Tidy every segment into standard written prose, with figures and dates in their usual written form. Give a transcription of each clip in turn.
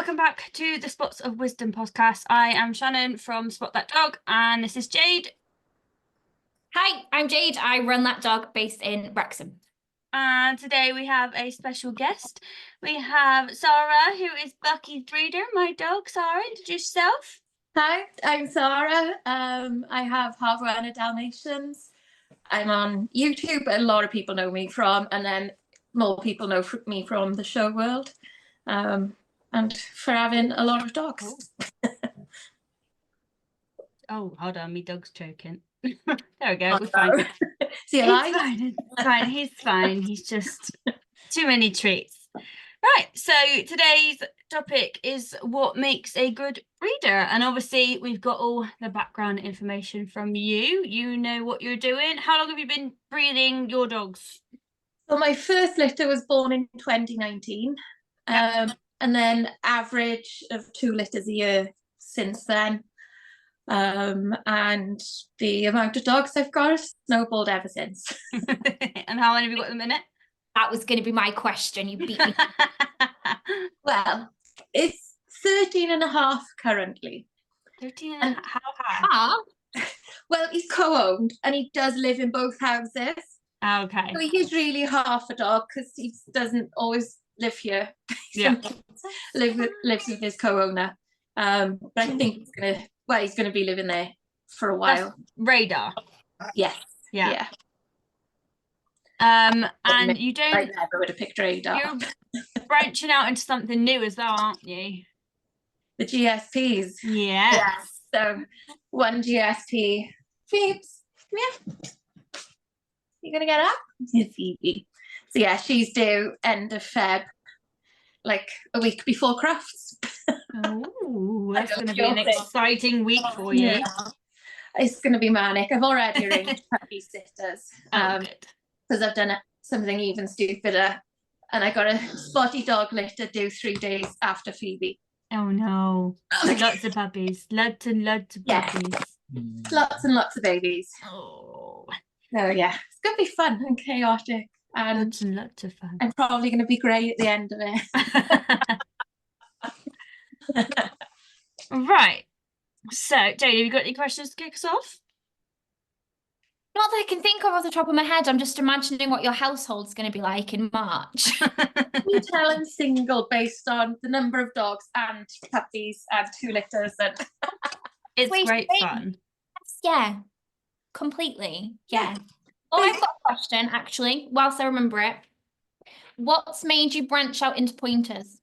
welcome back to the Spots of Wisdom podcast. I am Shannon from Spot That Dog, and this is Jade. Hi, I'm Jade. I run That Dog based in Wrexham. And today we have a special guest. We have Sarah, who is Bucky's breeder, my dog. Sarah, introduce yourself. Hi, I'm Sarah. I have Havana Dalmatians. I'm on YouTube, a lot of people know me from, and then more people know me from the show world, and for having a lot of dogs. Oh, hold on, my dog's choking. There we go, we're fine. See you It's fine, it's fine, he's fine. He's just too many treats. Right, so today's topic is what makes a good breeder, and obviously we've got all the background information from you. You know what you're doing. How long have you been breeding your dogs? So my first litter was born in 2019, and then average of 2 litters a year since then. And the amount of dogs I've got has snowballed ever since. And how many have you got at the minute? That was going to be my question. You beat me. Well, it's 13 and a half currently. 13 and how? Well, he's co-owned and he does live in both houses. Okay. So he is really half a dog because he doesn't always live here. Yeah. lives with his co-owner. But I think he's gonna be living there for a while. That's Radar. Yes. Yeah. And you don't. I never would have picked Radar. You're branching out into something new as well, aren't you? The GSPs. Yeah. Yes. So one GSP. Phoebes, come here. You gonna get up? Yeah, Phoebe. So yeah, she's due end of Feb, like a week before Crufts. Oh, that's going to be an exciting week for you. Yeah. It's going to be manic. I've already arranged puppy sitters because I've done something even stupider, and I got a spotty dog litter due 3 days after Phoebe. Oh no! Lots of puppies, lots and lots of puppies. Lots and lots of babies. Oh. So yeah, it's going to be fun and chaotic, and lots and lots of fun. I'm probably going to be grey at the end of it. Right. So, Jade, have you got any questions to kick us off? Not that I can think of off the top of my head. I'm just imagining what your household's going to be like in March. You tell I'm single based on the number of dogs and puppies and 2 litters. And it's great fun. Yeah, completely. Yeah. Oh, I've got a question, actually, whilst I remember it. What's made you branch out into pointers?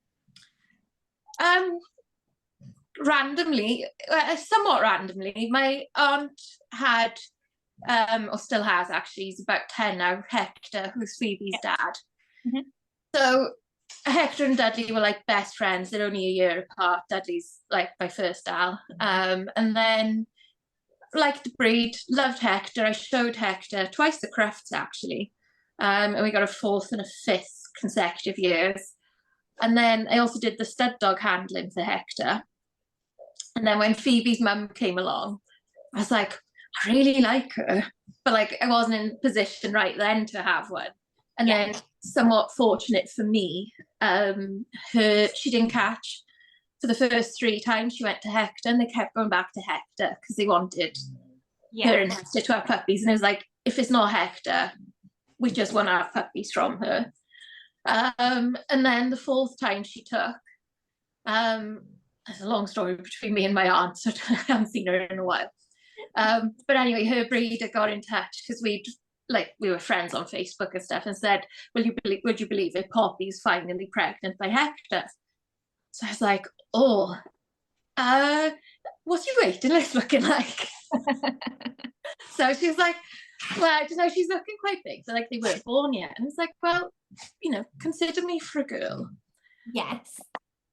Somewhat randomly, my aunt had, or still has actually, he's about 10 now, Hector, who's Phoebe's dad. Mm-hmm. So Hector and Dudley were like best friends. They're only a year apart. Dudley's like my first Al. And then liked the breed, loved Hector. I showed Hector twice at Crufts actually. And we got a 4th and a 5th consecutive years. And then I also did the stud dog handling for Hector. And then when Phoebe's mum came along, I was like, I really like her. But like I wasn't in position right then to have one. And then somewhat fortunate for me, she didn't catch for the first 3 times she went to Hector, and they kept going back to Hector because they wanted her and Hector to have puppies. And it was like, if it's not Hector, we just want to have puppies from her. And then the 4th time she took, there's a long story between me and my aunt, so I haven't seen her in a while. But anyway, her breeder got in touch because we were friends on Facebook and stuff, and said, would you believe it, Poppy's finally pregnant by Hector? So I was like, oh, what's your waiting list looking like? So she was like, well, I don't know, she's looking quite big, so like they weren't born yet. And it's like, well, consider me for a girl. Yes.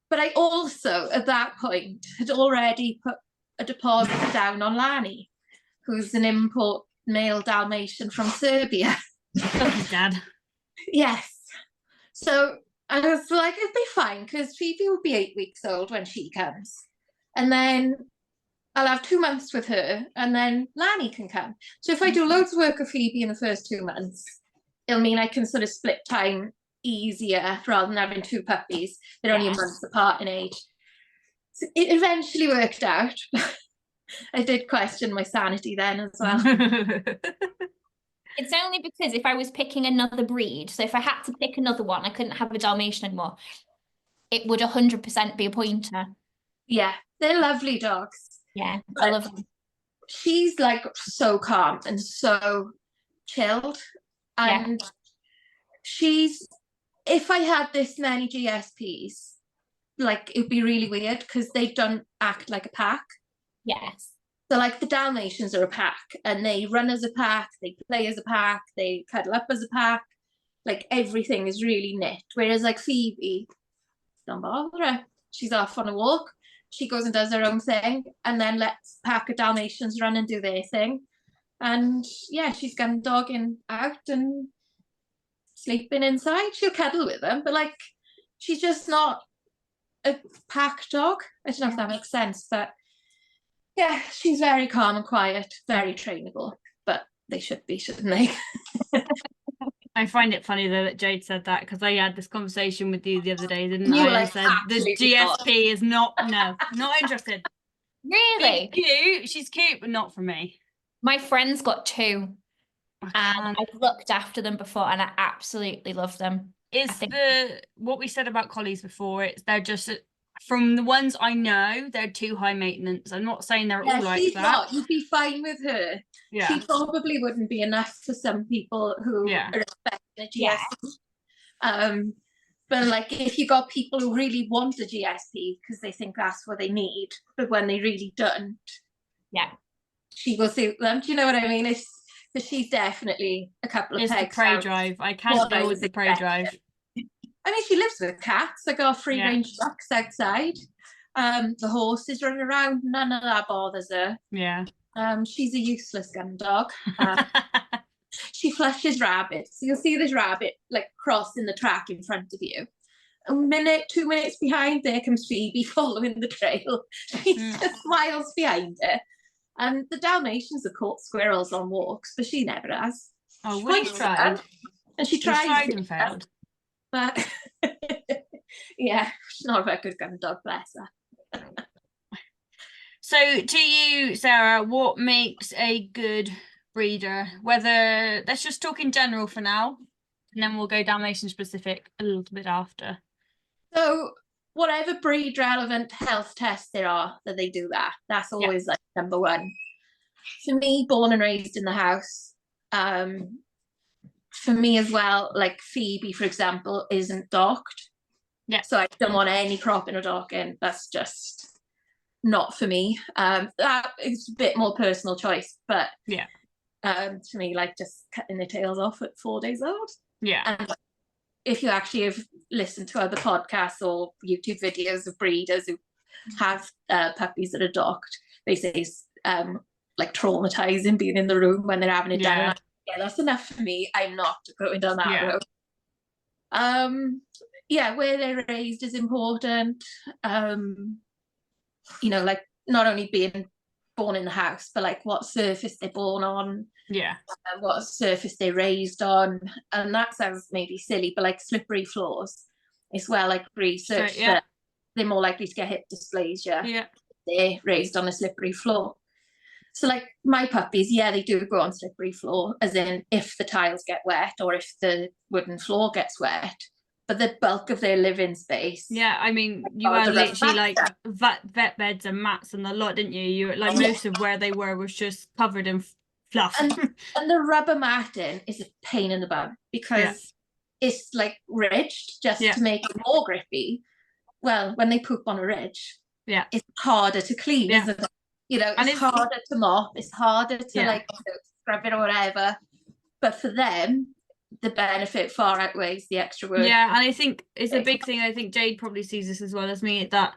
But I also, at that point, had already put a deposit down on Lani, who's an import male Dalmatian from Serbia. Oh, Dad. Yes. So I was like, it'd be fine, because Phoebe will be 8 weeks old when she comes. And then I'll have 2 months with her, and then Lani can come. So if I do loads of work with Phoebe in the first 2 months, it'll mean I can sort of split time easier rather than having 2 puppies. They're only a month apart in age. So it eventually worked out. I did question my sanity then as well. It's only because if I was picking another breed, so if I had to pick another one, I couldn't have a Dalmatian anymore. It would 100% be a pointer. Yeah, they're lovely dogs. Yeah, I love them. She's like so calm and so chilled. Yeah. And she's, if I had this many GSPs, like it'd be really weird because they don't act like a pack. Yes. So like the Dalmatians are a pack and they run as a pack, they play as a pack, they cuddle up as a pack. Like everything is really knit. Whereas like Phoebe, don't bother her. She's off on a walk. She goes and does her own thing and then lets a pack of Dalmatians run and do their thing. And yeah, she's gun dogging out and sleeping inside. She'll cuddle with them, but like she's just not a pack dog. I don't know if that makes sense, but yeah, she's very calm and quiet, very trainable, but they should be, shouldn't they? I find it funny though that Jade said that because I had this conversation with you the other day, didn't You I? were I like, said the "Absolutely not." GSP is not, no, not interested. Really? She's cute, but not for me. My friend's got two, and And I've looked after them before, and I absolutely love them. is think- what we said about collies before, it's they're just from the ones I know, they're too high maintenance. I'm not saying they're all like she's that. not. You'd be fine with her. Yeah. She probably wouldn't be enough for some people who Yeah. are expecting a Yeah. GSP. But like if you got people who really want a GSP because they think that's what they need, but when they really don't, Yeah. she will suit them. Do you know what I mean? It's because she's definitely a couple of It's the pegs prey out. drive. I can't what I deal was with the prey drive. expecting. I mean, she lives with cats. I got free range ducks outside. The horses run around. None of that bothers her. Yeah. She's a useless gun dog. She flushes rabbits. You'll see this rabbit like crossing the track in front of you. A minute, 2 minutes behind, there comes Phoebe following the trail. She's just miles behind her. And the Dalmatians have caught squirrels on walks, but she never has. Oh, She Woody's points tried. at them, and she He's tries tried to, and failed. but yeah, she's not a very good gun dog, bless her. So to you, Sarah, what makes a good breeder? Whether, let's just talk in general for now, and then we'll go Dalmatian specific a little bit after. So whatever breed relevant health tests there are that they do that's always like number one. For me, born and raised in the house, for me as well, like Phoebe, for example, isn't docked. Yeah. So I don't want any cropping or docking. That's just not for me. That is a bit more personal choice, but Yeah. for me, like just cutting their tails off at 4 days old. Yeah. And if you actually have listened to other podcasts or YouTube videos of breeders who have puppies that are docked, they say it's like traumatizing being in the room when they're having it Yeah. done. Yeah, that's enough for me. I'm not going down that Yeah. road. Yeah, where they're raised is important. You know, like not only being born in the house, but like what surface they're born on, Yeah. and what surface they're raised on. And that sounds maybe silly, but like slippery floors as well, like research yeah. that they're more likely to get hip dysplasia. Yeah. They're raised on a slippery floor. So like my puppies, yeah, they do go on slippery floor, as in if the tiles get wet or if the wooden floor gets wet. But the bulk of their living space. Yeah, I mean, you Oh, are the literally vet like vet beds and mats and a lot, didn't you? You like most of where they were was just covered in fluff. And the rubber matting is a pain in the bum because it's like ridged just to make it more grippy. Well, when they poop on a ridge, it's harder to clean, isn't it? You know, it's harder to mop, it's harder to like scrub it or whatever. But for them, the benefit far outweighs the extra work. Yeah, and I think it's a big thing. I think Jade probably sees this as well as me, that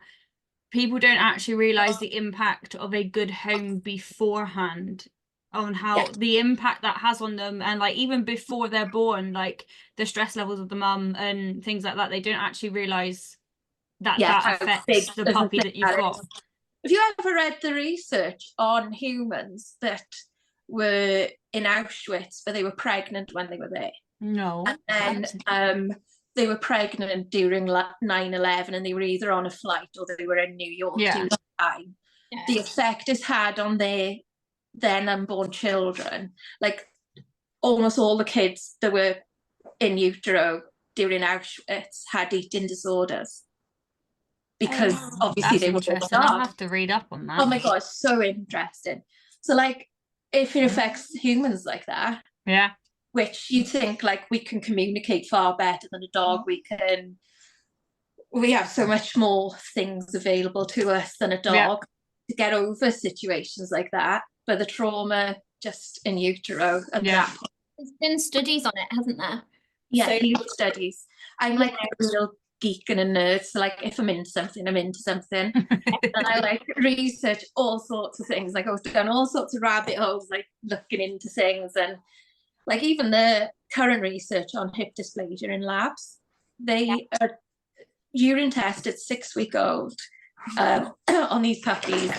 people don't actually realize the impact of a good home beforehand, on how the impact that has on them, and like even before they're born, like the stress levels of the mum and things like that. They don't actually realize that that affects the puppy that you've got. Have you ever read the research on humans that were in Auschwitz, but they were pregnant when they were there? No. And then they were pregnant during 9/11 and they were either on a flight or they were in New York during the time. Yeah. The effect it's had on their then unborn children, like almost all the kids that were in utero during Auschwitz had eating disorders because obviously That's they were interesting. I'll have to read up on that. Oh my god, it's so interesting. So like if it affects humans like that, Yeah. which you think like we can communicate far better than a dog, we have so much more things available to us than a dog to get over situations like that. But the trauma just in utero at that point. There's been studies on it, hasn't there? Yeah, So- loads of studies. I'm like a real geek and a nerd. So like if I'm into something, I'm into something. And I like research all sorts of things. Like I was down all sorts of rabbit holes, like looking into things. And like even the current research on hip dysplasia in labs, they are urine tested 6-week-old on these puppies.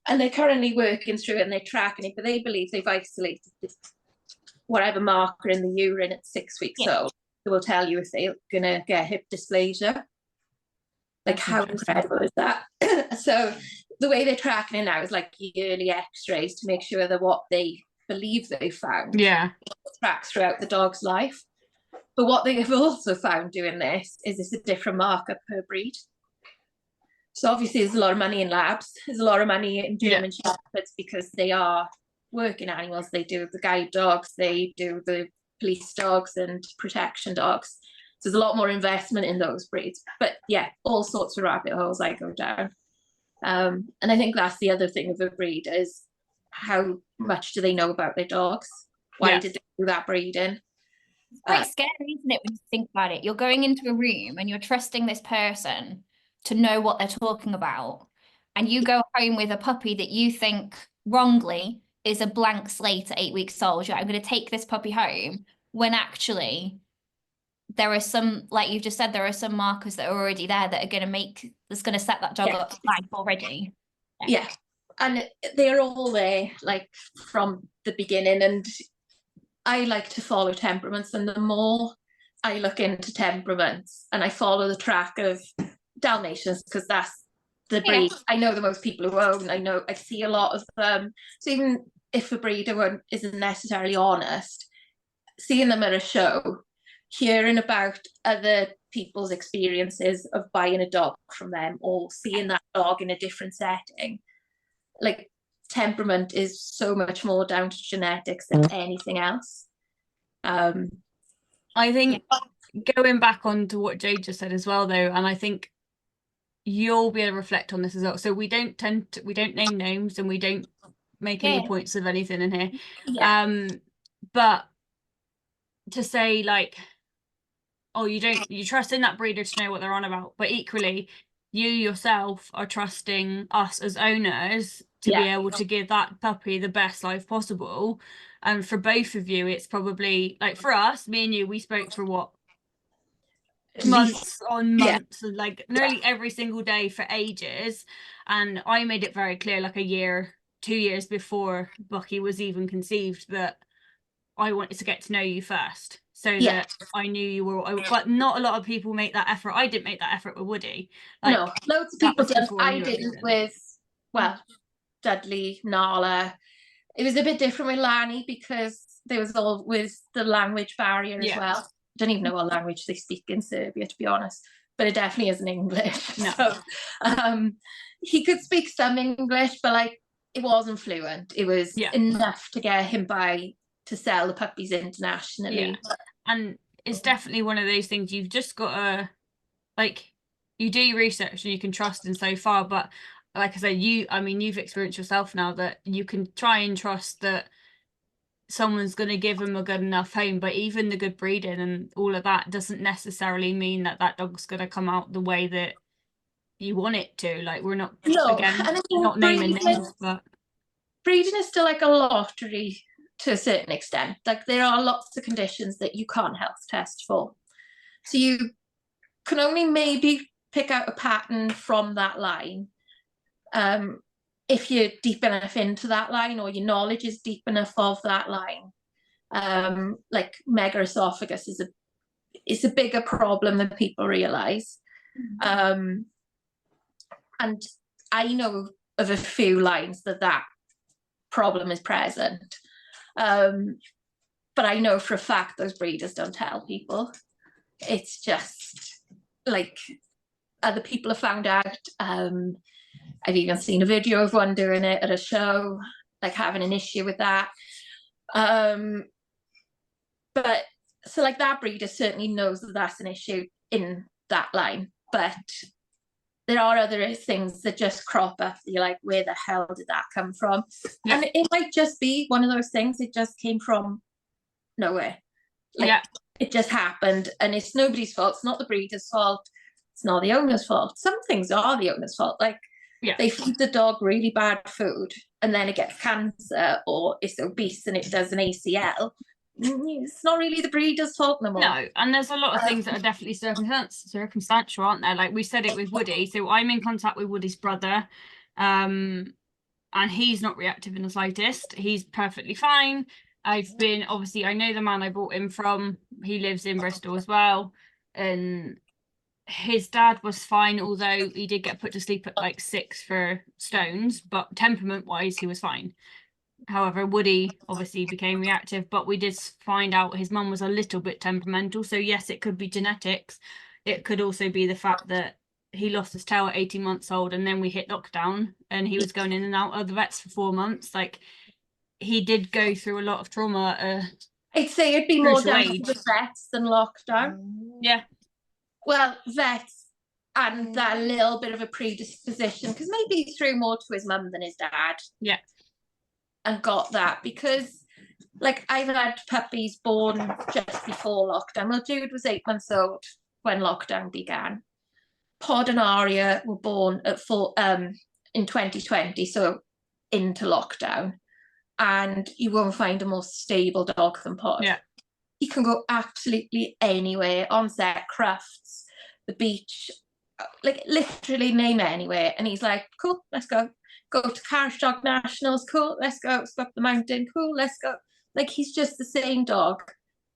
And they're currently working through it and they're tracking it, but they believe they've isolated this, whatever marker in the urine at 6 weeks old. It will tell you if they're gonna get hip dysplasia. Like how incredible is that? So the way they're tracking it now is like yearly x-rays to make sure that what they believe they found tracks throughout the dog's life. But what they have also found doing this is it's a different marker per breed. So obviously there's a lot of money in labs. There's a lot of money in German Shepherds because they are working animals. They do the guide dogs, they do the police dogs and protection dogs. So there's a lot more investment in those breeds. But yeah, all sorts of rabbit holes I go down. And I think that's the other thing of a breed is how much do they know about their dogs? Why did they do that breeding? It's quite scary, isn't it, when you think about it? You're going into a room and you're trusting this person to know what they're talking about. And you go home with a puppy that you think wrongly is a blank slate at 8 weeks old. You're like, I'm going to take this puppy home, when actually there are some, like you've just said, there are some markers that are already there that are going to that's going to set that dog up for life already. Yeah. And they're all there, like from the beginning. And I like to follow temperaments, and the more I look into temperaments and I follow the track of Dalmatians, because that's the breed I know the most people who own. I see a lot of them. So even if a breeder isn't necessarily honest, seeing them at a show, hearing about other people's experiences of buying a dog from them or seeing that dog in a different setting, like temperament is so much more down to genetics than anything else. I think going back on to what Jade just said as well, though, and I think you'll be able to reflect on this as well. So we don't name names and we don't make any points of anything in here. But to say like, oh, you trust in that breeder to know what they're on about, but equally you yourself are trusting us as owners to be able to give that puppy the best life possible. And for both of you, it's probably like, for us, me and you, we spoke for what, months on months, and like nearly every single day for ages. And I made it very clear, like 2 years before Bucky was even conceived, that I wanted to get to know you first, so that I knew you were. But not a lot of people make that effort. I didn't make that effort with Woody. Like, no, loads of people did. I didn't with, well, Dudley, Nala. It was a bit different with Lani because there was all with the language barrier as well. I don't even know what language they speak in Serbia, to be honest, but it definitely isn't English. No. So he could speak some English, but like it wasn't fluent. It was enough to get him by to sell the puppies internationally. And it's definitely one of those things you've just got to, like, you do your research and you can trust in so far, but like I said, you've experienced yourself now that you can try and trust that someone's going to give them a good enough home. But even the good breeding and all of that doesn't necessarily mean that that dog's going to come out the way that you want it to. Like, we're not, again, and not naming names, but breeding is still like a lottery to a certain extent. Like, there are lots of conditions that you can't health test for, so you can only maybe pick out a pattern from that line if you're deep enough into that line, or your knowledge is deep enough of that line. Like megaesophagus it's a bigger problem than people realise. And I know of a few lines that problem is present. But I know for a fact those breeders don't tell people. It's just like other people have found out. I've even seen a video of one doing it at a show, like having an issue with that. But so like that breeder certainly knows that that's an issue in that line, but there are other things that just crop up. You're like, where the hell did that come from? Yeah. And it might just be one of those things. It just came from nowhere. Like, Yeah. it just happened, and it's nobody's fault. It's not the breeder's fault. It's not the owner's fault. Some things are the owner's fault. Like, Yeah. they feed the dog really bad food, and then it gets cancer, or it's obese and it does an ACL. It's not really the breeder's fault no more. No, and there's a lot of things that are definitely circumstantial, aren't there? Like we said it with Woody. So I'm in contact with Woody's brother, and he's not reactive in the slightest. He's perfectly fine. I've been, obviously, I know the man I bought him from. He lives in Bristol as well, and his dad was fine, although he did get put to sleep at like 6 for stones, but temperament-wise, he was fine. However, Woody obviously became reactive, but we did find out his mum was a little bit temperamental. So yes, it could be genetics. It could also be the fact that he lost his tail at 18 months old, and then we hit lockdown and he was going in and out of the vets for 4 months. Like, he did go through a lot of trauma. I'd say it'd be more crucial down to age. the vets than lockdown. Yeah. Well, vets and that little bit of a predisposition, because maybe he threw more to his mum than his dad. Yeah. And got that, because like I've had puppies born just before lockdown. Well, Jude was 8 months old when lockdown began. Pod and Aria were born at in 2020, so into lockdown. And you won't find a more stable dog than Pod. Yeah. He can go absolutely anywhere, on set, crafts, the beach, like literally name it anywhere. And he's like, cool, let's go. Go to Carriage Dog Nationals, cool, let's go. Let's go up the mountain, cool, let's go. Like, he's just the same dog,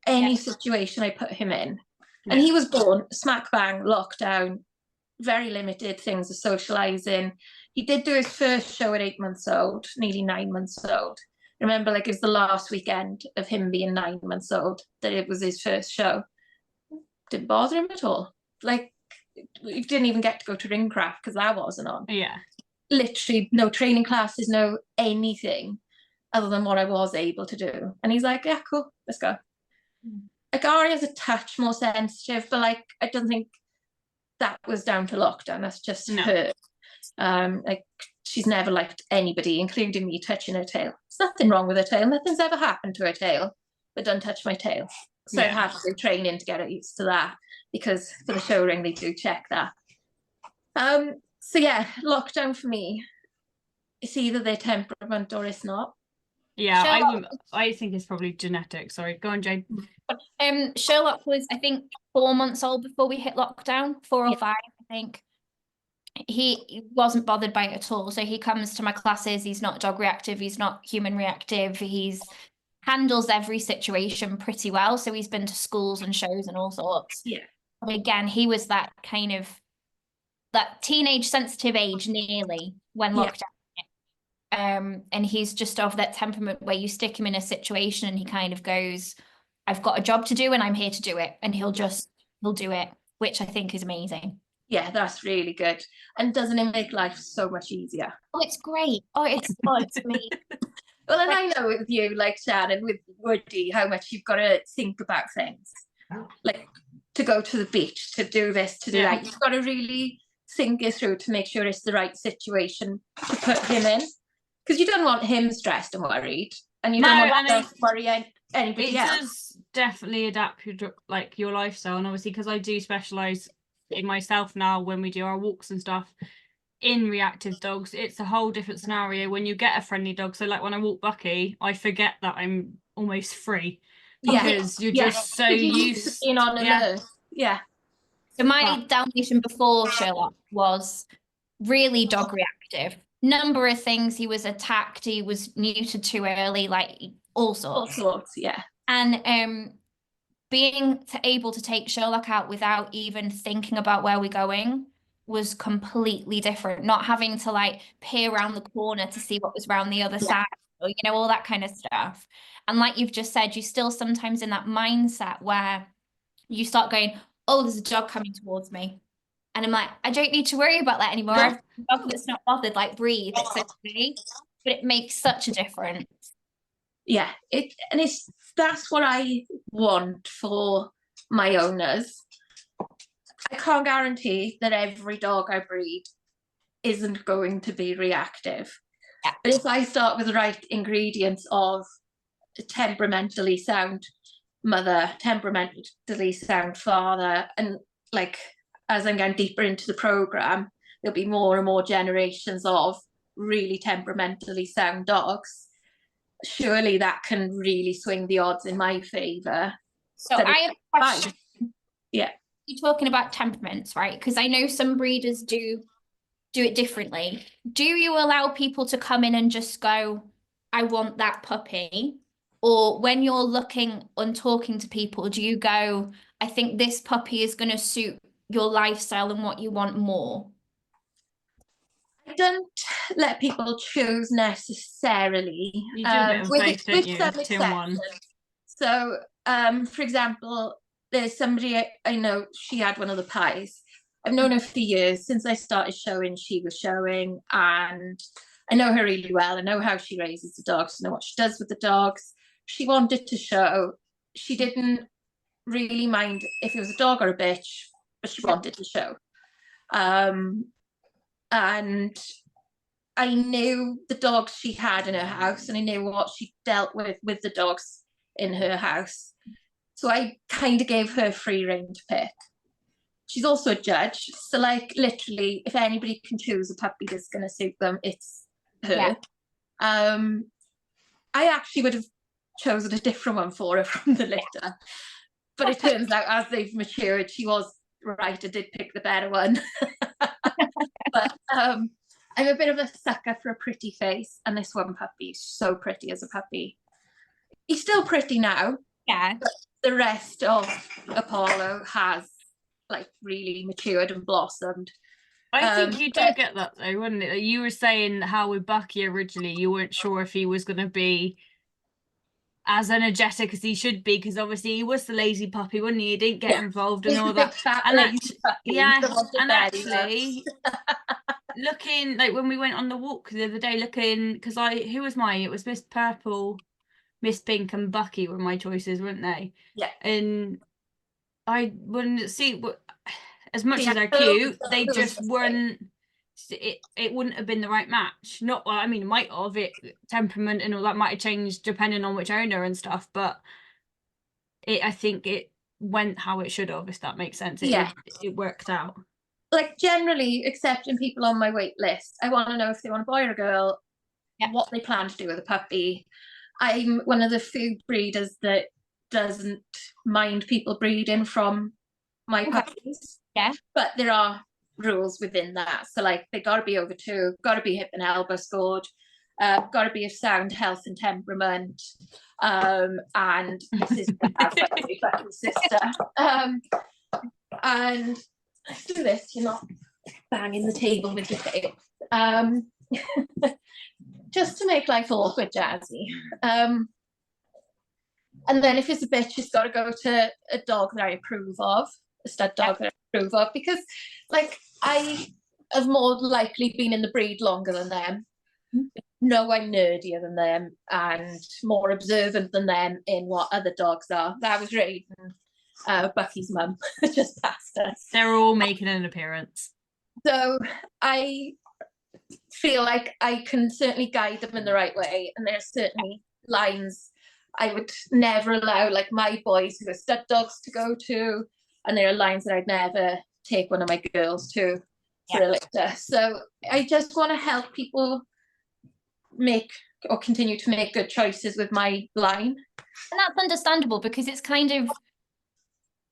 any situation I put him in. Yeah. And he was born smack bang, lockdown, very limited things of socialising. He did do his first show at 8 months old, nearly 9 months old. Remember, like, it was the last weekend of him being 9 months old that it was his first show. Didn't bother him at all. Like, we didn't even get to go to Ringcraft because that wasn't on. Yeah. Literally no training classes, no anything other than what I was able to do. And he's like, yeah, cool, let's go. Like, Aria's a touch more sensitive, but like, I don't think that was down to lockdown. That's just her. Like, she's never liked anybody, including me, touching her tail. There's nothing wrong with her tail. Nothing's ever happened to her tail, but don't touch my tail. So I've had to do training to get her used to that, because for the show ring, they do check that. So yeah, lockdown for me, it's either their temperament or it's not. Yeah, I think it's probably genetic. Sorry, go on, Jane. Sherlock was, I think, 4 months old before we hit lockdown, 4 or 5, I think. He wasn't bothered by it at all. So he comes to my classes. He's not dog reactive. He's not human reactive. He's handles every situation pretty well. So he's been to schools and shows and all sorts. Yeah. But again, he was that kind of that teenage sensitive age nearly when lockdown hit. And he's just of that temperament where you stick him in a situation and he kind of goes, I've got a job to do and I'm here to do it. And he'll do it, which I think is amazing. Yeah, that's really good. And doesn't it make life so much easier? Oh, it's great. Oh, it's amazing. Well, and I know with you, like Shannon, with Woody, how much you've got to think about things. Like, to go to the beach, to do this, to do that. You've got to really think it through to make sure it's the right situation to put him in. Because you don't want him stressed and worried. And you don't want to worry anybody else. It does definitely adapt your lifestyle. And obviously, because I do specialise in myself now when we do our walks and stuff, in reactive dogs, it's a whole different scenario when you get a friendly dog. So like when I walk Bucky, I forget that I'm almost free, because you're just so used to being on alert. Yeah. So my Dalmatian before Sherlock was really dog reactive. Number of things, he was attacked, he was neutered too early, like all sorts. All sorts, yeah. And being able to take Sherlock out without even thinking about where we're going was completely different. Not having to like peer around the corner to see what was around the other side, or you know, all that kind of stuff. And like you've just said, you're still sometimes in that mindset where you start going, oh, there's a dog coming towards me. And I'm like, I don't need to worry about that anymore. I've got a dog that's not bothered, like breathe, it's okay. But it makes such a difference. Yeah, that's what I want for my owners. I can't guarantee that every dog I breed isn't going to be reactive. Yeah. But if I start with the right ingredients of a temperamentally sound mother, temperamentally sound father, and like as I'm going deeper into the program, there'll be more and more generations of really temperamentally sound dogs. Surely that can really swing the odds in my favor. So I have a question. Yeah. You're talking about temperaments, right? Because I know some breeders do it differently. Do you allow people to come in and just go, I want that puppy? Or when you're looking and talking to people, do you go, I think this puppy is going to suit your lifestyle and what you want more? I don't let people choose necessarily. You do a bit of both, don't you? Some 2 in 1. So, for example, there's somebody I know, she had one of the pies. I've known her for years. Since I started showing, she was showing, and I know her really well. I know how she raises the dogs, I know what she does with the dogs. She wanted to show. She didn't really mind if it was a dog or a bitch, but she wanted to show. And I knew the dogs she had in her house, and I knew what she dealt with the dogs in her house. So I kind of gave her free rein to pick. She's also a judge, so like literally, if anybody can choose a puppy that's going to suit them, it's her. Yeah. I actually would have chosen a different one for her from the litter, but it turns out as they've matured, she was right. I did pick the better one. But I'm a bit of a sucker for a pretty face, and this one puppy is so pretty as a puppy. He's still pretty now. Yeah. But the rest of Apollo has like really matured and blossomed. I think you do get that though, wouldn't it? You were saying how with Bucky originally, you weren't sure if he was going to be as energetic as he should be, because obviously he was the lazy puppy, wasn't he? He didn't get involved in all that. And actually, looking like when we went on the walk the other day, looking, because who was mine? It was Miss Purple, Miss Pink, and Bucky were my choices, weren't they? Yeah. And I wouldn't see as much as they're cute, they just weren't. It wouldn't have been the right match. Not well, I mean, it might have. Temperament and all that might have changed depending on which owner and stuff, but I think it went how it should have, if that makes sense. It worked out. Like generally accepting people on my wait list, I want to know if they want a boy or a girl, what they plan to do with a puppy. I'm one of the few breeders that doesn't mind people breeding from my puppies. Yeah. But there are rules within that. So like they got to be over 2, got to be hip and elbow scored, got to be of sound health and temperament. And my sister has like a big fucking sister. And do this, you're not banging the table with your tail. Just to make life awkward, Jazzy. And then if it's a bitch, it's got to go to a dog that I approve of, a stud dog that I approve of, because like I have more likely been in the breed longer than them. No, I'm nerdier than them and more observant than them in what other dogs are. That was Raiden, Bucky's mum, just past us. They're all making an appearance. So I feel like I can certainly guide them in the right way, and there's certainly lines I would never allow like my boys who are stud dogs to go to, and there are lines that I'd never take one of my girls to for a litter. So I just want to help people make or continue to make good choices with my line. And that's understandable, because it's kind of,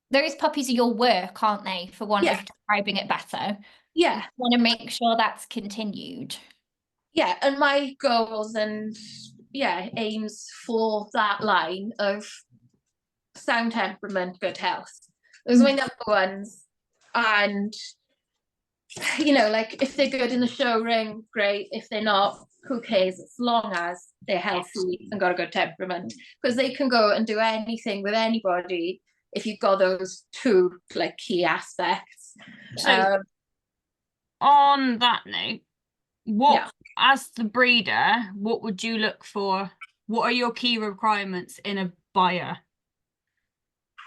those puppies are your work, aren't they, for want of describing it better. Yeah. You want to make sure that's continued. Yeah, and my goals and aims for that line of sound temperament, good health. Those are my number ones. And, you know, like if they're good in the show ring, great. If they're not, who cares? As long as they're healthy and got a good temperament, because they can go and do anything with anybody if you've got those two like key aspects. So on that note, what as the breeder, what would you look for? What are your key requirements in a buyer?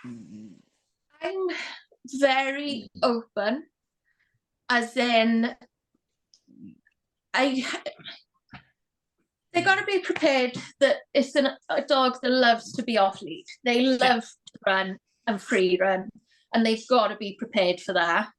I'm very open, as in they got to be prepared that it's a dog that loves to be off lead. They love to run and free run, and they've got to be prepared for that.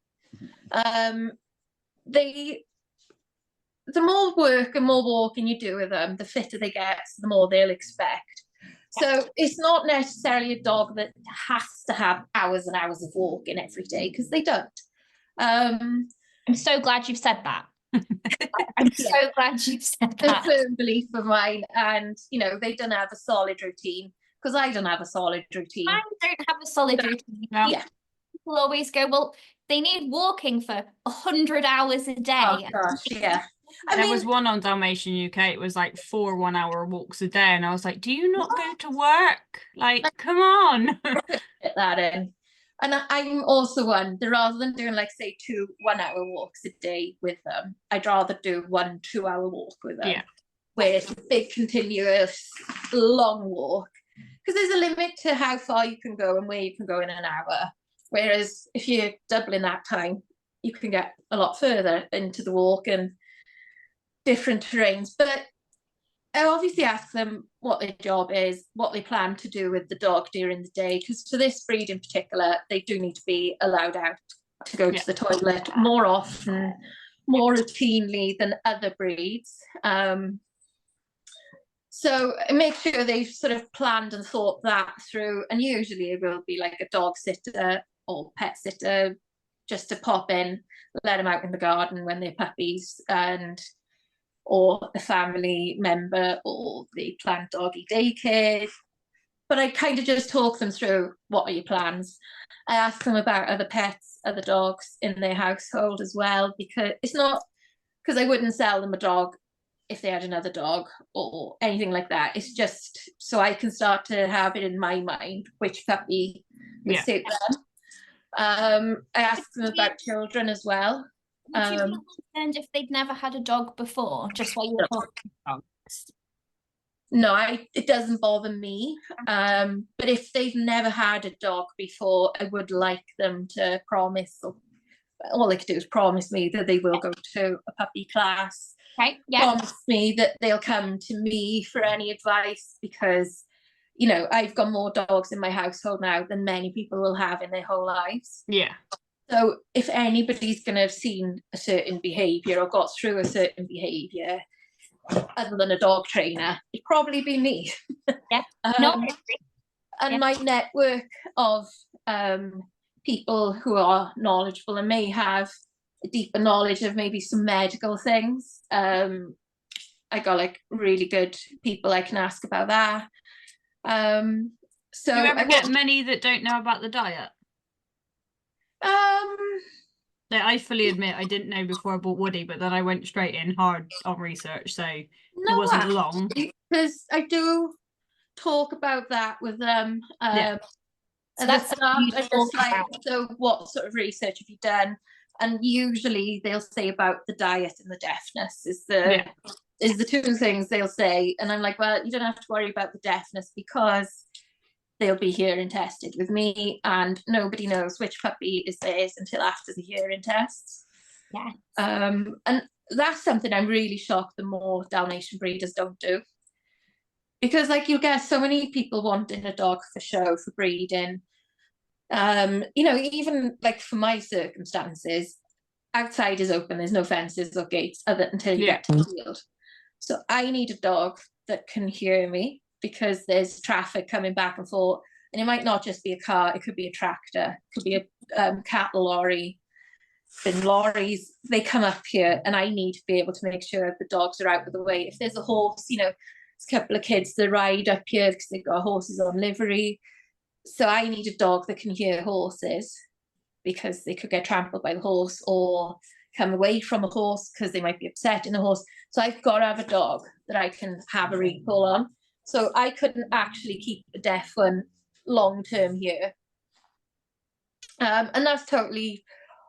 The more work and more walking you do with them, the fitter they get, the more they'll expect. So it's not necessarily a dog that has to have hours and hours of walking every day, because they don't. I'm so glad you've said that. I'm so glad you've said A that. firm belief of mine, and you know, they don't have a solid routine, because I don't have a solid routine. I don't have a solid routine. Yeah. People always go, well, they need walking for 100 hours a day. Oh gosh, yeah. There was one on Dalmatian UK, it was like 4 1-hour walks a day, and I was like, do you not go to work? Like, come on. Get that in. And I'm also one that rather than doing like say 2 1-hour walks a day with them, I'd rather do 1 2-hour walk with them. Yeah. Where it's a big continuous long walk. Because there's a limit to how far you can go and where you can go in an hour. Whereas if you're doubling that time, you can get a lot further into the walk and different terrains. But I obviously ask them what their job is, what they plan to do with the dog during the day, because for this breed in particular, they do need to be allowed out to go to the toilet more often, more routinely than other breeds. So I make sure they've sort of planned and thought that through, and usually it will be like a dog sitter or pet sitter just to pop in, let them out in the garden when they're puppies, and or a family member, or the planned doggy daycare. But I kind of just talk them through, what are your plans? I ask them about other pets, other dogs in their household as well, because it's not because I wouldn't sell them a dog if they had another dog or anything like that. It's just so I can start to have it in my mind which puppy would suit them. I ask them about children as well. Would you be concerned if they'd never had a dog before, just while you were talking about this? No, it doesn't bother me. But if they've never had a dog before, I would like them to promise, or all they could do is promise me that they will go to a puppy class. Okay, yeah. Promise me that they'll come to me for any advice, because, you know, I've got more dogs in my household now than many people will have in their whole lives. Yeah. So if anybody's going to have seen a certain behaviour or got through a certain behaviour, other than a dog trainer, it'd probably be me. Yeah. And my network of people who are knowledgeable and may have a deeper knowledge of maybe some medical things. I got like really good people I can ask about that. So do you ever get many that don't know about the diet? Like, I fully admit I didn't know before I bought Woody, but then I went straight in hard on research, so it wasn't long. Because I do talk about that with them. And that's just like, so what sort of research have you done? And usually they'll say about the diet and the deafness is the two things they'll say. And I'm like, well, you don't have to worry about the deafness, because they'll be hearing tested with me, and nobody knows which puppy is theirs until after the hearing tests. Yeah. And that's something I'm really shocked the more Dalmatian breeders don't do. Because like you get so many people wanting a dog for show, for breeding. You know, even like for my circumstances, outside is open, there's no fences or gates until you get to the field. So I need a dog that can hear me, because there's traffic coming back and forth, and it might not just be a car, it could be a tractor, it could be a cattle lorry. And lorries, they come up here, and I need to be able to make sure the dogs are out of the way. If there's a horse, you know, there's a couple of kids that ride up here because they've got horses on livery. So I need a dog that can hear horses, because they could get trampled by the horse or come away from a horse because they might be upsetting the horse. So I've got to have a dog that I can have a recall on. So I couldn't actually keep a deaf one long term here. And that's totally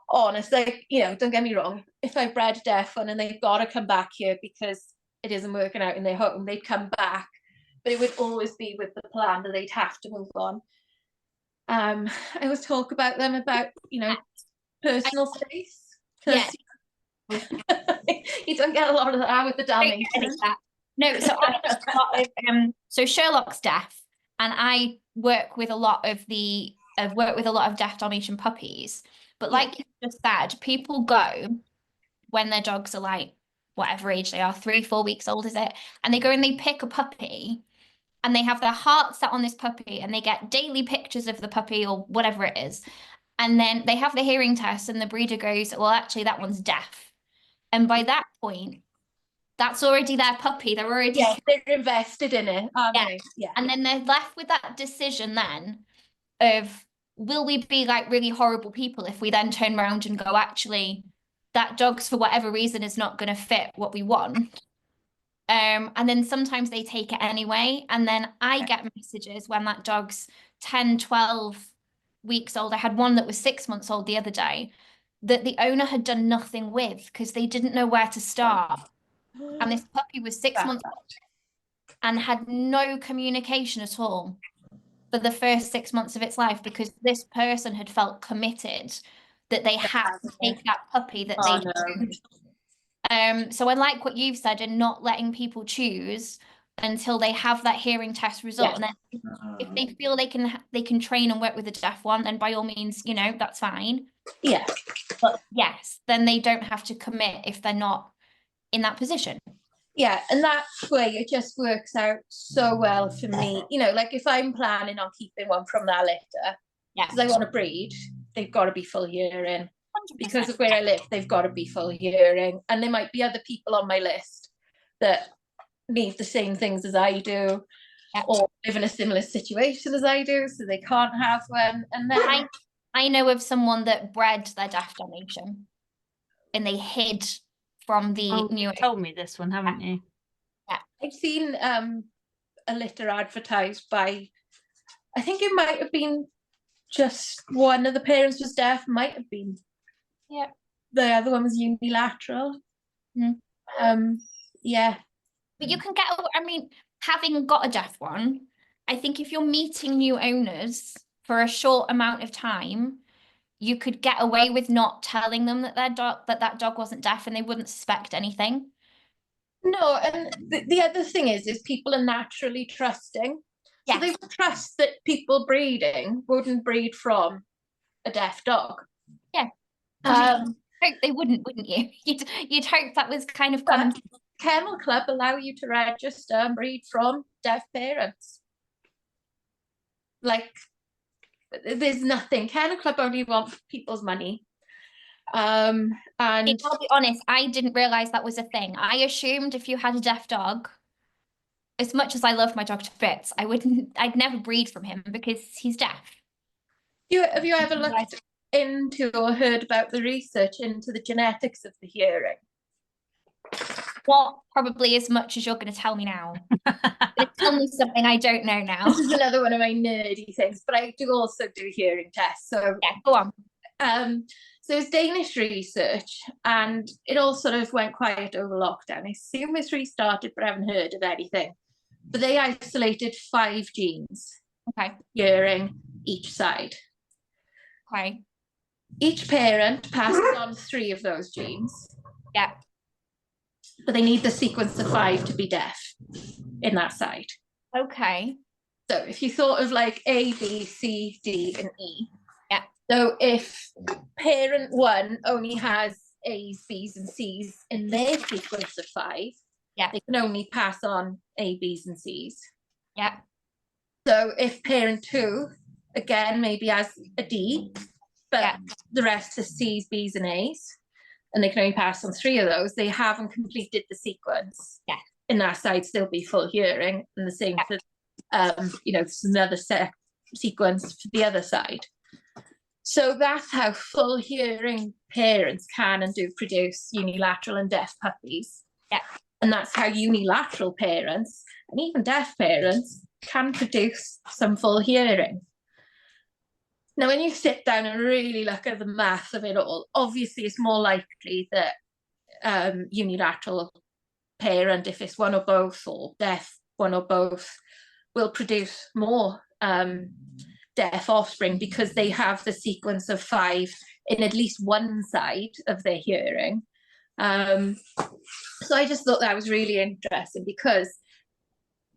honest. Like, you know, don't get me wrong, if I've bred a deaf one and they've got to come back here because it isn't working out in their home, they'd come back, but it would always be with the plan that they'd have to move on. I always talk about them about, you know, personal space. Yeah. You don't get a lot of that with the Dalmatian. No, so I have a lot of, so Sherlock's deaf, and I work with a lot of deaf Dalmatian puppies. But like you just said, people go when their dogs are like whatever age they are, 3-4 weeks old, is it? And they go and they pick a puppy, and they have their heart set on this puppy, and they get daily pictures of the puppy or whatever it is. And then they have the hearing test, and the breeder goes, well, actually, that one's deaf. And by that point, that's already their puppy. They're already they're invested in it, aren't they? Yeah. And then they're left with that decision then of, will we be like really horrible people if we then turn around and go, actually, that dog's for whatever reason is not going to fit what we want. And then sometimes they take it anyway. And then I get messages when that dog's 10, 12 weeks old. I had one that was 6 months old the other day that the owner had done nothing with because they didn't know where to start. And this puppy was 6 months old and had no communication at all for the first 6 months of its life, because this person had felt committed that they had to take that puppy that so I like what you've said, and not letting people choose until they have that hearing test result. And then if they feel they can train and work with a deaf one, then by all means, you know, that's fine. Yeah. But yes, then they don't have to commit if they're not in that position. Yeah, and that way it just works out so well for me. You know, like if I'm planning on keeping one from that litter, because I want to breed, they've got to be full hearing. 100%. Because of where I live, they've got to be full hearing. And there might be other people on my list that need the same things as I do, or live in a similar situation as I do, so they can't have one. And then I know of someone that bred their deaf Dalmatian, and they hid from the new. You told me this one, haven't you? Yeah, I've seen a litter advertised by, I think it might have been just one of the parents was deaf, might have been. Yeah. The other one was unilateral. Yeah. But you can get, I mean, having got a deaf one, I think if you're meeting new owners for a short amount of time, you could get away with not telling them that that dog wasn't deaf, and they wouldn't suspect anything. No, and the other thing is people are naturally trusting. So they would trust that people breeding wouldn't breed from a deaf dog. Yeah. Hope they wouldn't you? You'd hope that was kind of common. Kennel Club allow you to register and breed from deaf parents. Like, there's nothing. Kennel Club only want people's money. And I'll be honest, I didn't realize that was a thing. I assumed if you had a deaf dog, as much as I love my dog to bits, I'd never breed from him because he's deaf. Have you ever looked into or heard about the research into the genetics of the hearing? Not probably as much as you're going to tell me now. Tell me something I don't know now. This is another one of my nerdy things, but I do also do hearing tests. So yeah, go on. So it's Danish research, and it all sort of went quiet over lockdown. I assume it's restarted, but I haven't heard of anything. But they isolated 5 genes. Okay. Hearing each side. Okay. Each parent passes on 3 of those genes. Yeah. But they need the sequence of 5 to be deaf in that side. Okay. So if you thought of like A, B, C, D, and E. Yeah. So if parent 1 only has A's, B's, and C's in their sequence of 5, yeah, they can only pass on A, B's, and C's. Yeah. So if parent 2, again, maybe has a D, but the rest is C's, B's, and A's, and they can only pass on 3 of those, they haven't completed the sequence. Yeah. In that side, still be full hearing, and the same for, you know, there's another set sequence for the other side. So that's how full hearing parents can and do produce unilateral and deaf puppies. Yeah. And that's how unilateral parents and even deaf parents can produce some full hearing. Now, when you sit down and really look at the math of it all, obviously it's more likely that unilateral parent, if it's one or both, or deaf, one or both, will produce more deaf offspring because they have the sequence of 5 in at least one side of their hearing. So I just thought that was really interesting because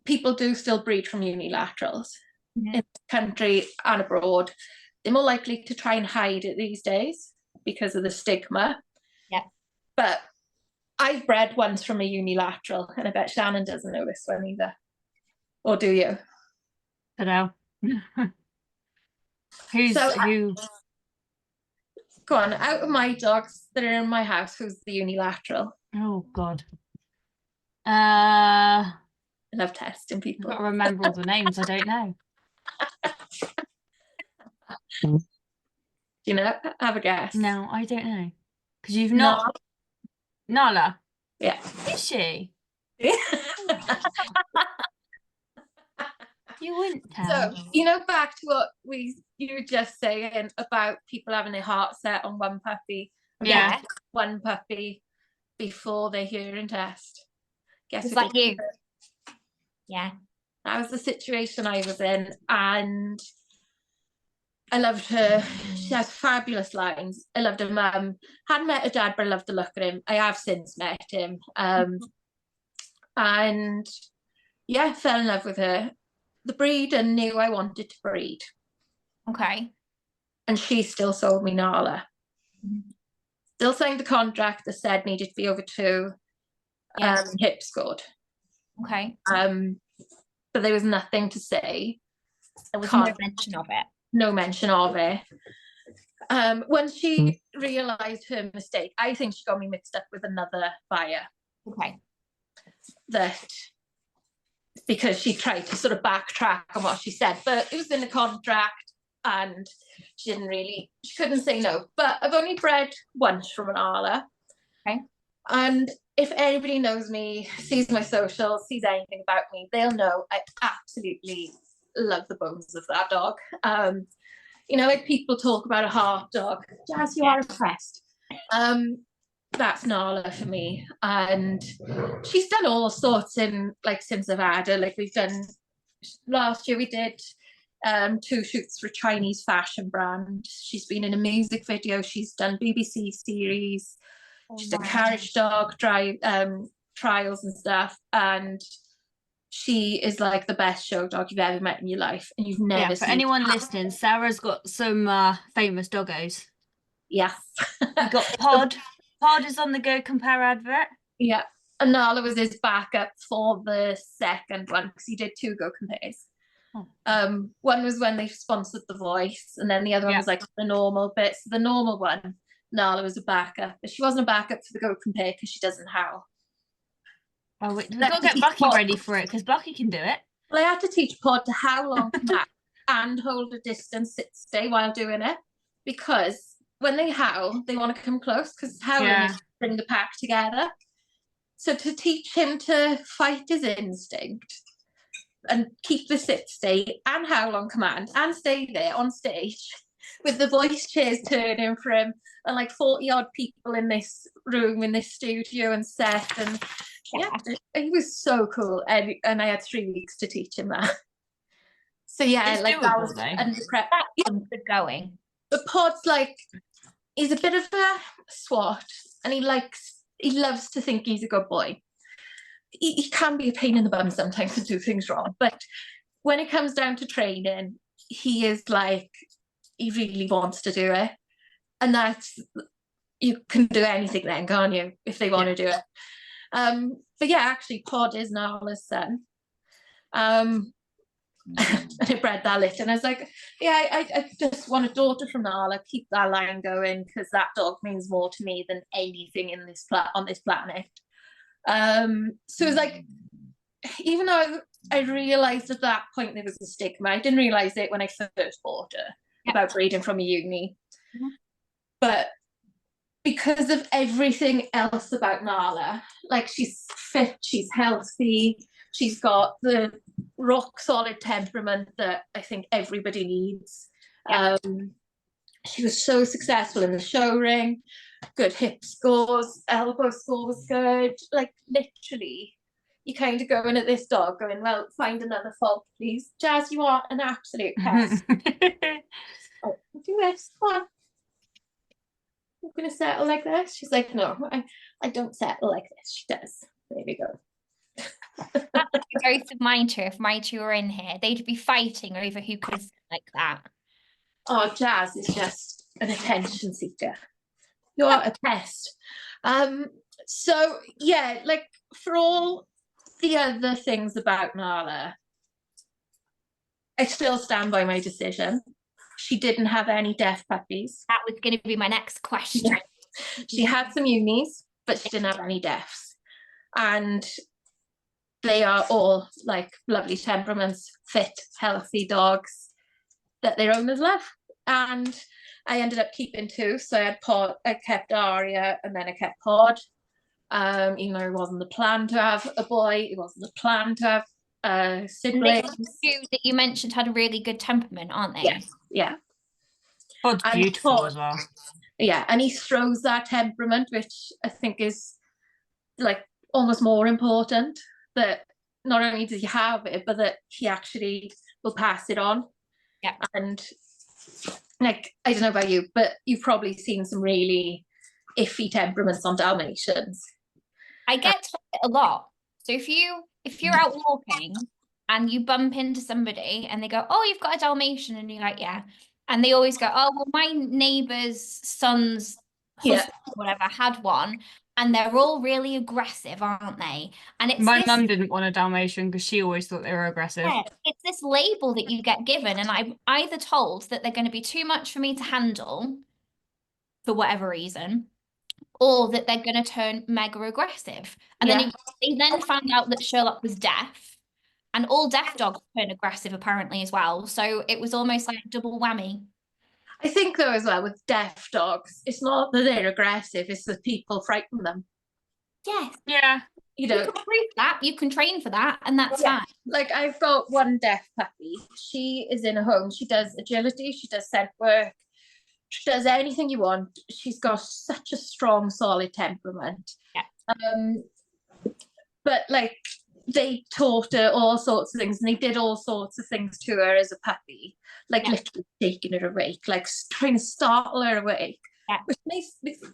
people do still breed from unilaterals in this country and abroad. They're more likely to try and hide it these days because of the stigma. Yeah. But I've bred once from a unilateral, and I bet Shannon doesn't know this one either. Or do you? I know. Who? Go on, out of my dogs that are in my house, who's the unilateral? Oh God. I love testing I've people. got to remember all the names. I don't know. Do you know? Have a guess. No, I don't know. Because you've not. Nala. Yeah. Is she? You wouldn't tell. So, back to what you were just saying about people having their heart set on one puppy. Yeah. One puppy before their hearing test. Guess It's who like did you. it? Yeah. That was the situation I was in, and I loved her. She has fabulous lines. I loved her mum. Hadn't met her dad, but I loved the look at him. I have since met him. And yeah, fell in love with her. The breed, and knew I wanted to breed. Okay. And she still sold me Nala. Mhm. Still signed the contract that said needed to be over 2 Yes. hip scored. Okay. But there was nothing to say. There was no mention of it. No mention of it. When she realised her mistake, I think she got me mixed up with another buyer. Okay. That because she tried to sort of backtrack on what she said, but it was in the contract and she couldn't say no. But I've only bred once from an Arla. Okay. And if anybody knows me, sees my socials, sees anything about me, they'll know I absolutely love the bones of that dog. Like people talk about a heart dog. Jazz, you are impressed. That's Nala for me, and she's done all sorts since I've had her. Like last year we did 2 shoots for a Chinese fashion brand. She's been in a music video. She's done BBC series. She's done carriage dog trials and stuff, and she is like the best show dog you've ever met in your life, and you've never For seen. anyone listening, Sarah's got some famous doggos. Yes. We got Pod. Pod is on the Go Compare advert. Yeah. And Nala was his backup for the second one because he did 2 Go Compares. Oh. One was when they sponsored The Voice, and then the other one was like the normal bit. So the normal one, Nala was a backup, but she wasn't a backup for the Go Compare because she doesn't howl. Oh, we've got to get Bucky ready for it because Bucky can do it. Well, I had to teach Pod to howl on command and hold a distance, sit, stay while doing it, because when they howl, they want to come close because howling is to bring the pack together. So to teach him to fight his instinct and keep the sit, stay, and howl on command, and stay there on stage with the voice chairs turning for him, and like 40 odd people in this room, in this studio and set, and he was so cool. And I had 3 weeks to teach him that. So yeah, it's like doable, that was though. That's going. But Pod's he's a bit of a swat, and he loves to think he's a good boy. He can be a pain in the bum sometimes to do things wrong, but when it comes down to training, he is he really wants to do it, and you can do anything then, can't you, if they want to do it. But yeah, actually Pod is Nala's son. And I bred that lit, and I was like, yeah, I just want a daughter from Nala. Keep that line going because that dog means more to me than anything on this planet. So it was even though I realised at that point there was a stigma, I didn't realise it when I first bought her about breeding from a uni. But because of everything else about Nala, like she's fit, she's healthy, she's got the rock solid temperament that I think everybody needs. She was so successful in the show ring, good hip scores, elbow score was good. Like literally, you kind of go in at this dog going, well, find another fault, please. Jazz, you are an absolute pest. Oh, do this, come on. I'm gonna settle like this. She's like, no, I don't settle like this. She does. There we go. That's the ghost of Mitre. If Mitre were in here, they'd be fighting over who could sit like that. Oh, Jazz is just an attention seeker. You're a pest. So yeah, like for all the other things about Nala, I still stand by my decision. She didn't have any deaf puppies. That was going to be my next question. She had some unis, but she didn't have any deafs. And they are all like lovely temperaments, fit, healthy dogs that their owners love. And I ended up keeping two. So I kept Aria and then I kept Pod. Even though it wasn't the plan to have a boy, it wasn't the plan to have siblings. Two that you mentioned had a really good temperament, aren't they? Yes, yeah. Pod's And beautiful Pod, as well. Yeah, and he throws that temperament, which I think is like almost more important, that not only does he have it, but that he actually will pass it on. Yeah. And like, I don't know about you, but you've probably seen some really iffy temperaments on Dalmatians. I get told it a lot. So if you're out walking and you bump into somebody and they go, oh, you've got a Dalmatian, and you're like, yeah. And they always go, oh, well, my neighbour's son's husband or whatever had one, and they're all really aggressive, aren't they? And it's My mum didn't want a Dalmatian because she always thought they were aggressive. Yeah, it's this label that you get given, and I'm either told that they're going to be too much for me to handle for whatever reason, or that they're going to turn mega aggressive. And then they then found out that Sherlock was deaf, and all deaf dogs turn aggressive apparently as well. So it was almost like a double whammy. I think though as well with deaf dogs, it's not that they're aggressive, it's that people frighten them. Yes. Yeah. You know, you can prove that, you can train for that, and that's fine. Like I've got one deaf puppy. She is in a home. She does agility, she does scent work, she does anything you want. She's got such a strong, solid temperament. Yeah. But like they taught her all sorts of things, and they did all sorts of things to her as a puppy, like literally taking her awake, like trying to startle her awake. Yeah. Which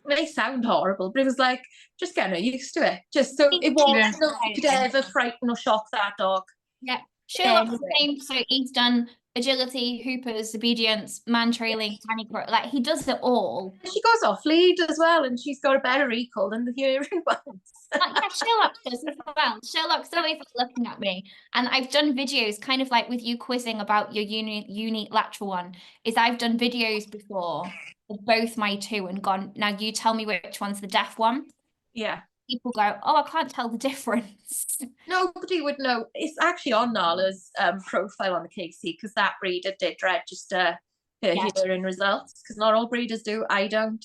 may sound horrible, but it was like just getting her used to it. Just so it wasn't you could ever frighten or shock that dog. Yeah. Sherlock's the same. So he's done agility, hoopers, obedience, man trailing, tiny crow. Like he does it all. She goes off lead as well, and she's got a better recall than the hearing ones. Yeah, Sherlock does as well. Sherlock's always looking at me, and I've done videos kind of like with you quizzing about your unique lateral one. Is I've done videos before of both my two and gone, now you tell me which one's the deaf one. Yeah. People go, oh, I can't tell the difference. Nobody would know. It's actually on Nala's profile on the KC, because that breeder did register her hearing results, because not all breeders do. I don't,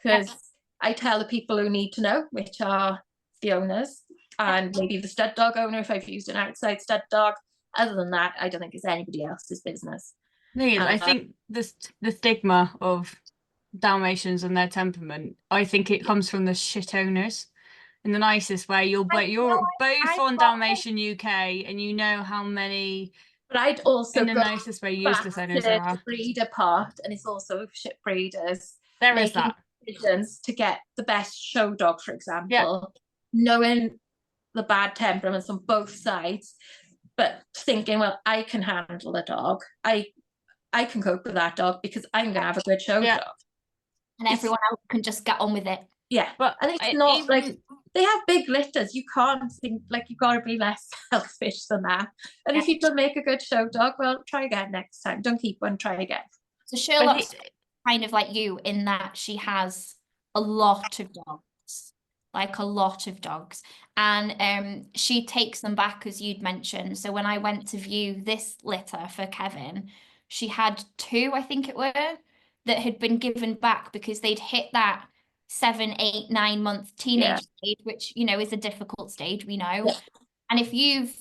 because I tell the people who need to know, which are the owners and maybe the stud dog owner if I've used an outside stud dog. Other than that, I don't think it's anybody else's business. I think the stigma of Dalmatians and their temperament, I think it comes from the shit owners in the nicest way. You're both on Dalmatian UK, and you know how many, but I'd also in the nicest way useless owners there are. The breeder part, and it's also shit breeders. There is that. Decisions to get the best show dog, for example, knowing the bad temperaments on both sides, but thinking, well, I can handle the dog. I can cope with that dog because I'm gonna have a good show dog. And everyone else can just get on with it. Yeah, but and it's not like they have big litters. You can't think like you've got to be less selfish than that. And if you don't make a good show dog, well, try again next time. Don't keep one, try again. So Sherlock's kind of like you in that she has a lot of dogs. like a lot of dogs. And she takes them back, as you'd mentioned. So when I went to view this litter for Kevin, she had 2, I think it were, that had been given back because they'd hit that 7, 8, 9 month teenage stage, which, you know, is a difficult stage, we know. Yeah. And if you've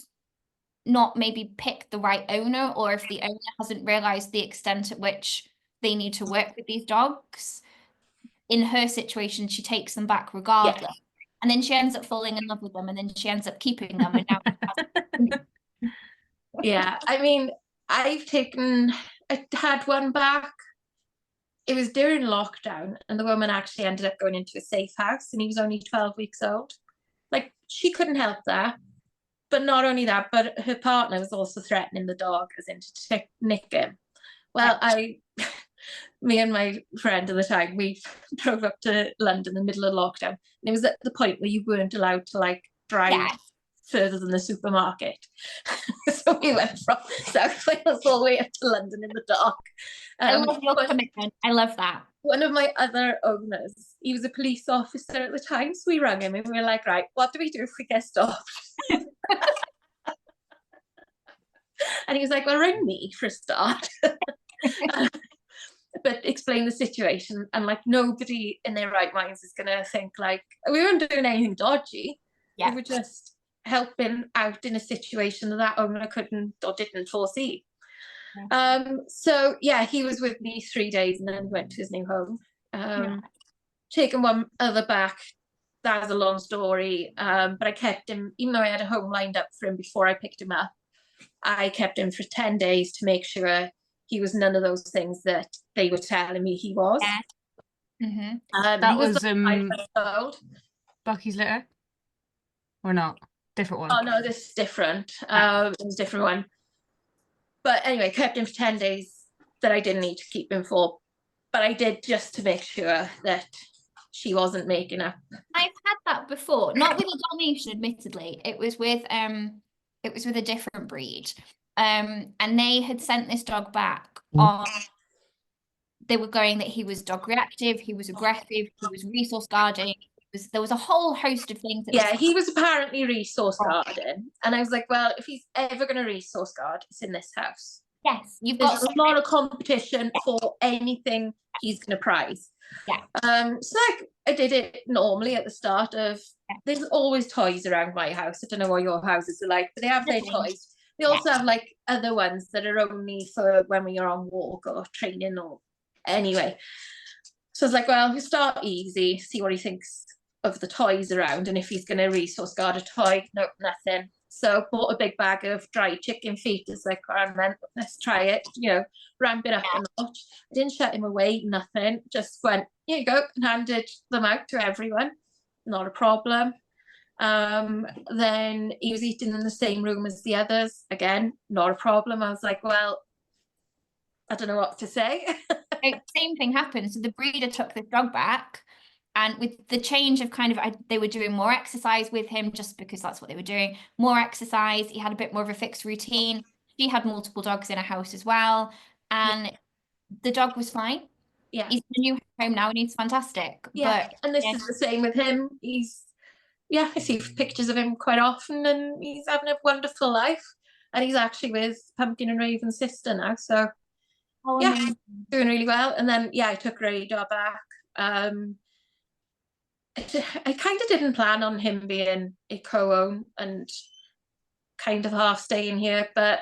not maybe picked the right owner, or if the owner hasn't realized the extent at which they need to work with these dogs, in her situation, she takes them back regardless. And then she ends up falling in love with them, and then she ends up keeping them. And now Yeah, I mean, I had one back. It was during lockdown, and the woman actually ended up going into a safe house, and he was only 12 weeks old. Like, she couldn't help that. But not only that, but her partner was also threatening the dog, as in to nick him. Well, me and my friend at the time, we drove up to London in the middle of lockdown, and it was at the point where you weren't allowed to like drive further than the supermarket. So we went from South Wales all the way up to London in the dark. I love your commitment. I love that. One of my other owners, he was a police officer at the time, so we rang him and we were like, right, what do we do if we get stopped? And he was like, well, ring me for a start. But explain the situation, and like nobody in their right minds is gonna think like we weren't doing anything dodgy. We were just helping out in a situation that owner couldn't or didn't foresee. So yeah, he was with me 3 days and then went to his new home. Taken one other back, that's a long story, but I kept him, even though I had a home lined up for him before I picked him up. I kept him for 10 days to make sure he was none of those things that they were telling me he was. That was 5 months old. Bucky's litter, or not? Different one. Oh no, this is different. It was a different one. But anyway, kept him for 10 days that I didn't need to keep him for. But I did just to make sure that she wasn't making up. I've had that before, not with a Dalmatian, admittedly. It was with a different breed. And they had sent this dog back on, they were going that he was dog reactive, he was aggressive, he was resource guarding. There was a whole host of things. He was apparently resource guarding. And I was like, well, if he's ever going to resource guard, it's in this house. Yes, There's a lot of competition for anything he's going to prize. So like I did it normally at the start of, there's always toys around my house. I don't know what your houses are like, but they have their toys. They also have like other ones that are only for when we are on walk or training or anyway. So I was like, well, we'll start easy, see what he thinks of the toys around, and if he's going to resource guard a toy. Nope, nothing. So bought a big bag of dried chicken feet. It's like, and then let's try it, you know, ramp it up a notch. I didn't shut him away, nothing. Just went, here you go, and handed them out to everyone. Not a problem. Then he was eating in the same room as the others. Again, not a problem. I was like, well, I don't know what to say. Same thing happened. So the breeder took the dog back, and with the change of kind of, they were doing more exercise with him just because that's what they were doing. More exercise. He had a bit more of a fixed routine. She had multiple dogs in a house as well, and the dog was fine. He's in a new home now, and he's fantastic. But and this is the same with him. I see pictures of him quite often, and he's having a wonderful life. And he's actually with Pumpkin and Raven's sister now, so doing really well. And then I took Radar back. I kind of didn't plan on him being a co-own and kind of half staying here, but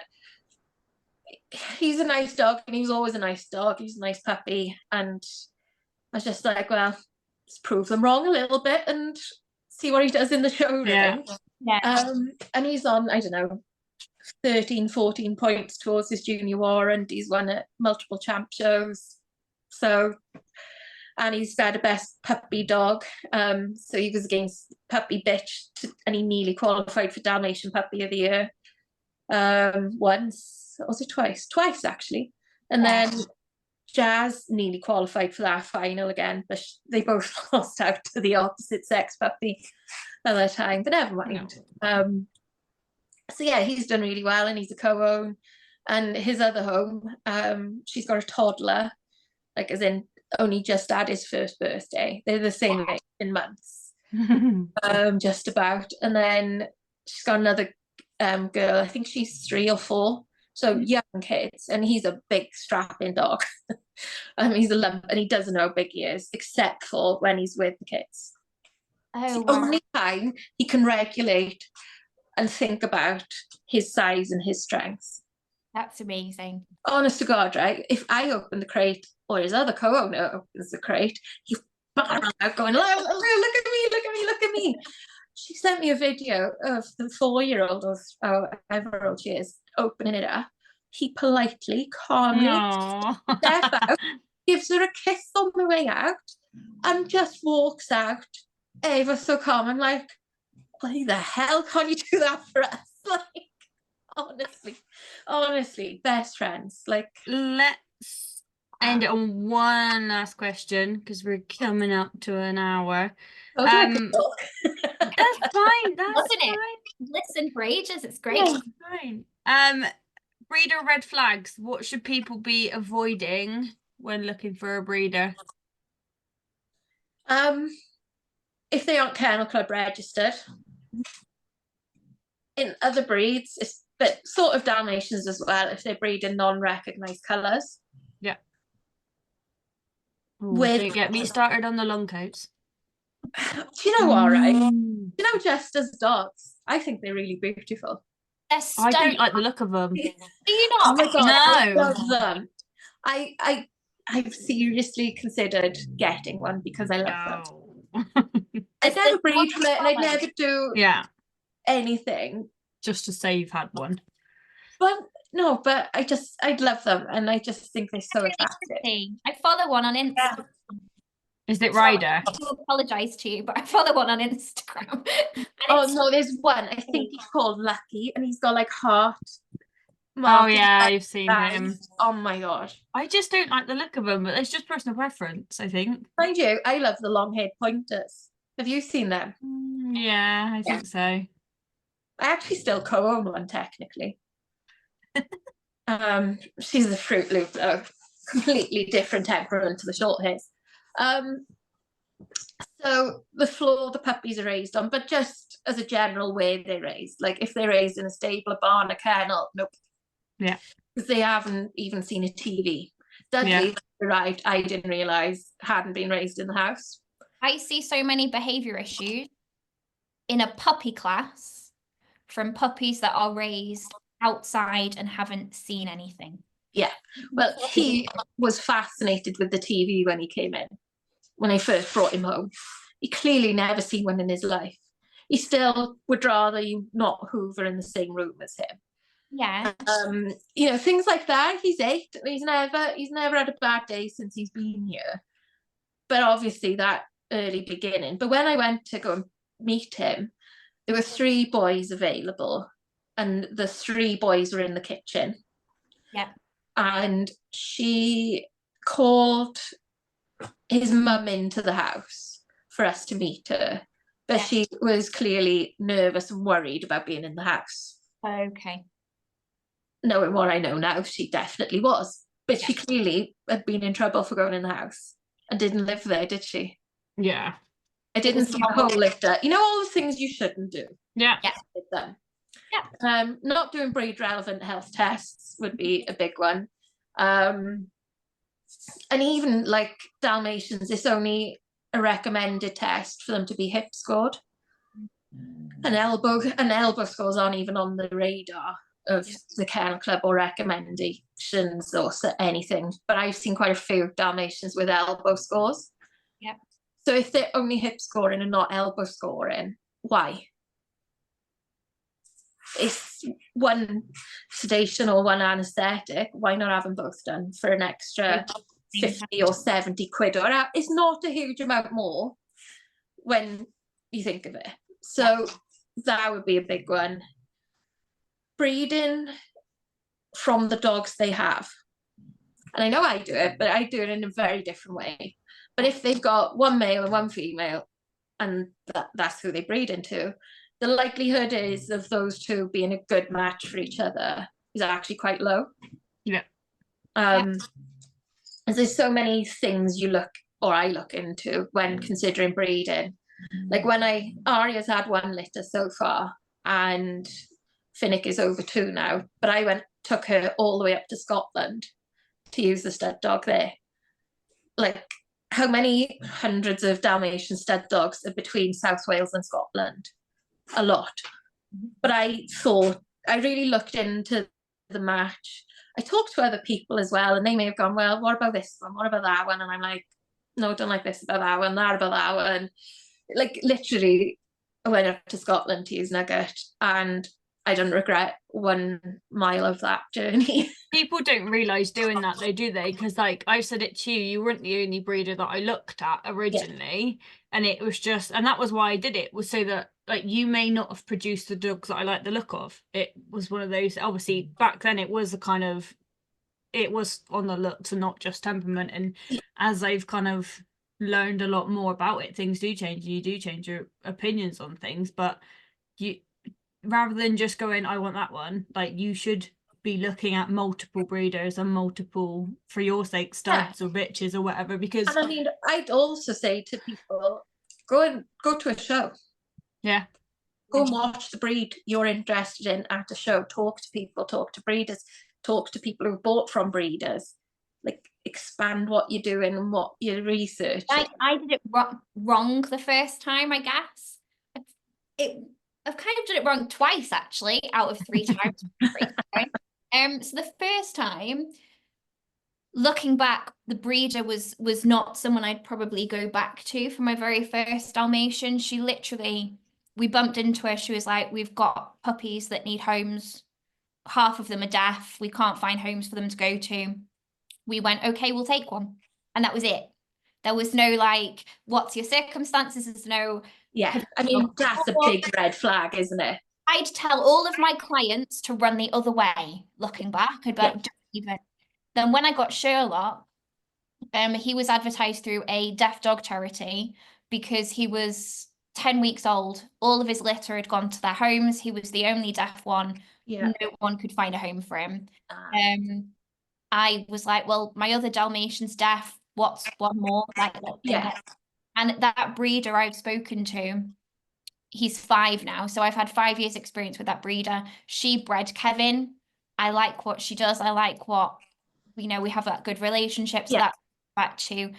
he's a nice dog, and he was always a nice dog. He's a nice puppy, and I was just like, well, let's prove them wrong a little bit and see what he does in the show. And he's on, I don't know, 13, 14 points towards his junior war, and he's won at multiple champ shows. So, and he's had a best puppy dog. So he was against Puppy Bitch, and he nearly qualified for Dalmatian Puppy of the Year. Once, or was it twice? Twice, actually. And then Jazz nearly qualified for that final again, but they both lost out to the opposite sex puppy at that time, but never mind. So he's done really well, and he's a co-own. And his other home, she's got a toddler, like as in only just had his first birthday. They're the same age in months. just about. And then she's got another girl, I think she's 3 or 4, so young kids, and he's a big strapping dog. He's a lump, and he doesn't know how big he is, except for when he's with the kids. It's Oh, the wow. only time he can regulate and think about his size and his strength. That's amazing. Honest to God, right? If I open the crate or his other co-owner opens the crate, he's out going, look at me, look at me, look at me. She sent me a video of the 4-year-old or however old she is opening it up. He politely, calmly Aw. steps out, gives her a kiss on the way out, and just walks out ever so calm. I'm like, why the hell can't you do that for us? Like, honestly, best friends. Like, Let's end it on one last question because we're coming up to an hour. how do I go? That's fine. That's Wasn't it? fine. Listen for ages. It's great. Yeah. Fine. Breeder red flags. What should people be avoiding when looking for a breeder? If they aren't Kennel Club registered. In other breeds, but sort of Dalmatians as well, if they breed in non-recognised colours. Yeah. With- Don't get me started on the long coats. Do you know what, right? Mm. You know, just as dogs, I think they're really beautiful. They're I stunning. don't like the look of them. Do you Oh not? my God, I No. love them. I've seriously considered getting one because I love them. No. I'd never breed from it, and I'd never do Yeah, anything. just to say you've had one. But no, but I'd love them, and I just think they're so attractive. I follow one on Instagram. Is it Ryder? I do apologise to you, but I follow one on Instagram. And Oh it's- no, there's one. I think he's called Lucky, and he's got like heart. Oh markings yeah, on you've seen his him. eyes. Oh my God. I just don't like the look of them, but it's just personal preference, I think. Mind you, I love the long-haired pointers. Have you seen them? Yeah, I think so. I actually still co-own one technically. She's a Fruit Loop though, completely different temperament to the short hairs. So the floor the puppies are raised on, but just as a general way they're raised. Like if they're raised in a stable, a barn, a kennel, nope. Yeah. Because they haven't even seen a TV. Dudley Yeah. arrived, I didn't realise, hadn't been raised in the house. I see so many behaviour issues in a puppy class from puppies that are raised outside and haven't seen anything. Well, he was fascinated with the TV when he came in, when I first brought him home. He clearly never seen one in his life. He still would rather you not hoover in the same room as him. Yeah. You know, things like that. He's 8. He's never had a bad day since he's been here. But obviously that early beginning. But when I went to go and meet him, there were 3 boys available, and the 3 boys were in the kitchen. Yeah. And she called his mum into the house for us to meet her, but Yeah. she was clearly nervous and worried about being in the house. Okay. Knowing what I know now, she definitely was, but she clearly had been in trouble for going in the house and didn't live there, did she? Yeah. I didn't see the whole litter. You know, all the things you shouldn't do. Yeah. With them. Yeah. Not doing breed relevant health tests would be a big one. And even like Dalmatians, it's only a recommended test for them to be hip scored. An elbow scores aren't even on the radar of the Kennel Club or recommendations or anything. But I've seen quite a few Dalmatians with elbow scores. Yep. So if they're only hip scoring and not elbow scoring, why? If one sedation or one anaesthetic, why not have them both done for an extra 50 or 70 quid? Or it's not a huge amount more when you think of it. So that would be a big one. Breeding from the dogs they have. And I know I do it, but I do it in a very different way. But if they've got one male and one female, and that's who they breed into, the likelihood is of those 2 being a good match for each other is actually quite low. Yeah. And there's so many things I look into when considering breeding. Like when Arya's had 1 litter so far, and Finnick is over 2 now, but I took her all the way up to Scotland to use the stud dog there. Like, how many hundreds of Dalmatian stud dogs are between South Wales and Scotland? A lot. But I really looked into the match. I talked to other people as well, and they may have gone, well, what about this one? What about that one? And I'm like, no, don't like this about that one, that about that one. Like, literally, I went up to Scotland to use Nugget, and I don't regret 1 mile of that journey. People don't realise doing that though, do they? Because like I said it to you, you weren't the only breeder that I looked at originally. And it was just, and that was why I did it, was so that like you may not have produced the dogs that I like the look of. It was one of those, obviously back then it was a kind of, it was on the looks and not just temperament. And as I've kind of learned a lot more about it, things do change. You do change your opinions on things, but you, rather than just going, I want that one, like you should be looking at multiple breeders and multiple, for your sake, studs or bitches or whatever. Because and I mean, I'd also say to people, go to a show. Yeah. Go and watch the breed you're interested in at a show. Talk to people, talk to breeders, talk to people who've bought from breeders. Like, expand what you're doing and what you're researching. I did it wrong the first time, I guess. I've kind of done it wrong twice, actually, out of 3 times. So the first time, looking back, the breeder was not someone I'd probably go back to for my very first Dalmatian. She literally, we bumped into her. She was like, we've got puppies that need homes. Half of them are deaf. We can't find homes for them to go to. We went, okay, we'll take one. And that was it. There was no like, what's your circumstances? There's no... Yeah, I mean, that's a big red flag, isn't it? I'd tell all of my clients to run the other way, looking back. I'd be like, don't even. Then when I got Sherlock, he was advertised through a deaf dog charity because he was 10 weeks old. All of his litter had gone to their homes. He was the only deaf one. Yeah. No one could find a home for him. I was like, well, my other Dalmatian's deaf. What's one more? Like, Yeah. And that breeder I've spoken to, he's 5 now. So I've had 5 years experience with that breeder. She bred Kevin. I like what she does. I like what, we have that good relationship. So that's back to,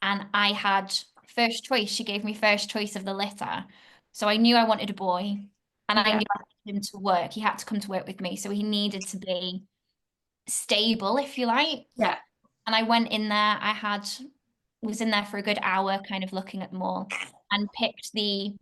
and I had first choice. She gave me first choice of the litter. So I knew I wanted a boy, and I knew I wanted him to work. He had to come to work with me. So he needed to be stable, if you like. Yeah. And I went in there, was in there for a good hour, kind of looking at them all, and picked the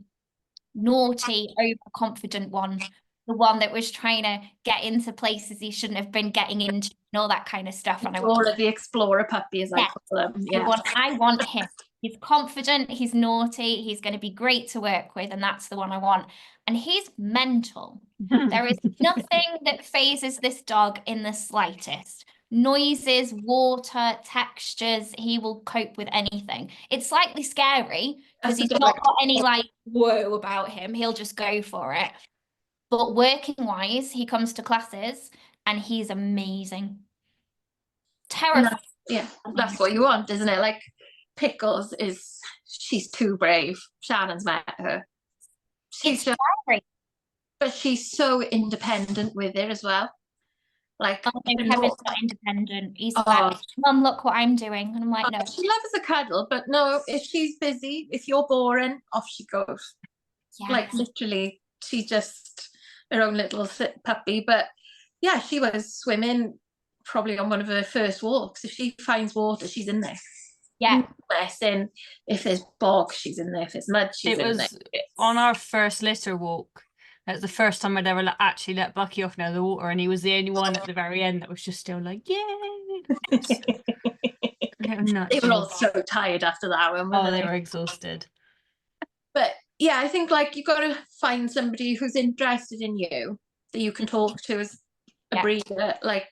naughty, overconfident one, the one that was trying to get into places he shouldn't have been getting into, and all that kind of stuff. And the explorer puppy, as I call them. Yeah. I want him. He's confident, he's naughty, he's going to be great to work with, and that's the one I want. And he's mental. There is nothing that phases this dog in the slightest. Noises, water, textures, he will cope with anything. It's slightly scary because he's not got any like whoa about him. He'll just go for it. But working wise, he comes to classes and he's amazing. Terrifying. Yeah, that's what you want, isn't it? Like, Pickles she's too brave. Shannon's met her. She's just, but she's so independent with it as well. Like, Kevin's not independent. He's like, Mum, look what I'm doing. And I'm like, no. She loves a cuddle, but no, if she's busy, if you're boring, off she goes. Yeah. Like, literally, she's just her own little puppy. But yeah, she was swimming probably on one of her first walks. If she finds water, she's in there. Yeah. And if there's bog, she's in there. If there's mud, she's in there. On our first litter walk, that's the first time I'd ever actually let Bucky off near the water, and he was the only one at the very end that was just still like, yay! They were all so tired after that one. They were exhausted. But yeah, I think like you've got to find somebody who's interested in you that you can talk to as a breeder. Like,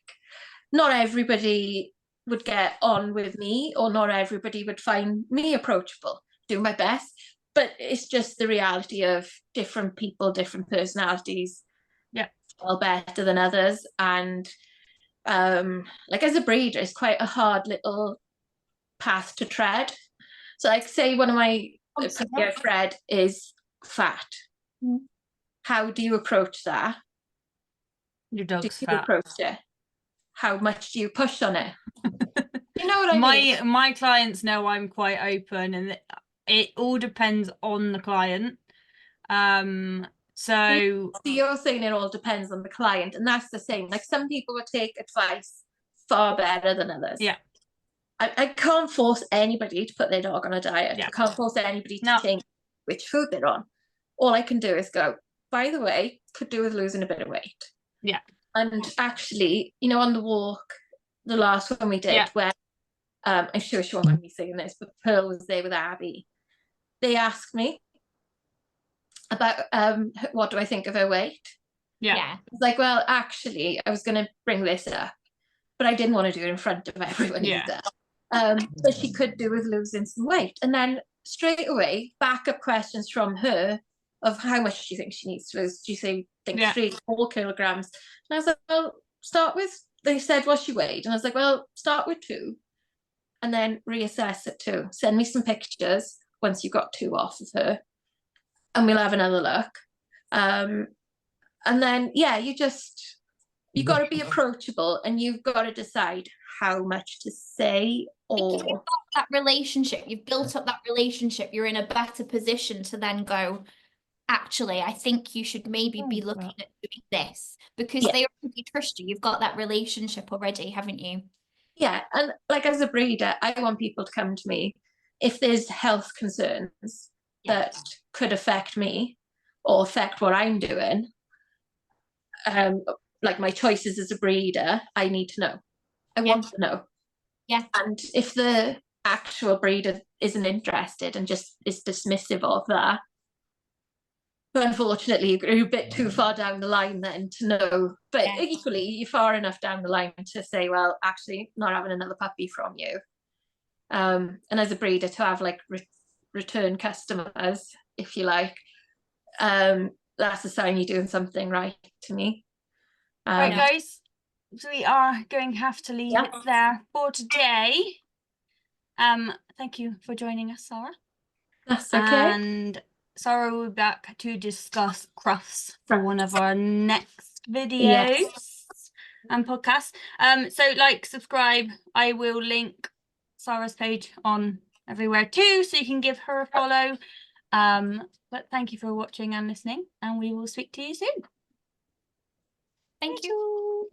not everybody would get on with me, or not everybody would find me approachable. Do my best. But it's just the reality of different people, different personalities. Yeah. Well, better than others. And like, as a breeder, it's quite a hard little path to tread. So like, say one of my the puppy I've bred is fat. Mm. How do you approach that? Your Do dog's you fat. approach it? How much do you push on it? You know what I mean? My clients know I'm quite open, and it all depends on the client. So you're saying it all depends on the client, and that's the thing. Like, some people will take advice far better than others. Yeah. I can't force anybody to put their dog on a diet. Yeah. I can't force anybody to No. change which food they're on. All I can do is go, by the way, could do with losing a bit of weight. Yeah. And actually, you know, on the walk, the last one we did, Yeah. where I'm sure she won't mind me saying this, but Pearl was there with Abby. They asked me about what do I think of her weight. Yeah. It's like, well, actually, I was going to bring this up, but I didn't want to do it in front of everyone Yeah. either. But she could do with losing some weight. And then straight away, backup questions from her of how much do you think she needs to lose? Do you think Yeah. 3 to 4 kilograms? And I was like, well, start with, they said what she weighed. And I was like, well, start with 2 and then reassess at 2. Send me some pictures once you've got 2 off of her, and we'll have another look. And then, yeah, you got to be approachable, and you've got to decide how much to say. If you've Or got that relationship, you've built up that relationship, you're in a better position to then go, actually, I think you should maybe be looking at doing this, because Yeah. they already trust you. You've got that relationship already, haven't you? yeah, and like, as a breeder, I want people to come to me if there's health concerns Yeah. that could affect me or affect what I'm doing. Like, my choices as a breeder, I need to know. I Yeah. want to know. Yeah. And if the actual breeder isn't interested and just is dismissive of that, but unfortunately, you're a bit too far down the line then to know. But Yeah. equally, you're far enough down the line to say, well, actually, not having another puppy from you. And as a breeder, to have like return customers, if you like, that's a sign you're doing something right, to me. Right, guys, so we are going to have to leave Yeah. it there for today. Thank you for joining us, Sarah. That's okay. And Sarah will be back to discuss crufts for one of our next videos Yes. and podcasts. So like, subscribe. I will link Sarah's page on everywhere too, so you can give her a follow. But thank you for watching and listening, and we will speak to you soon. Thank you.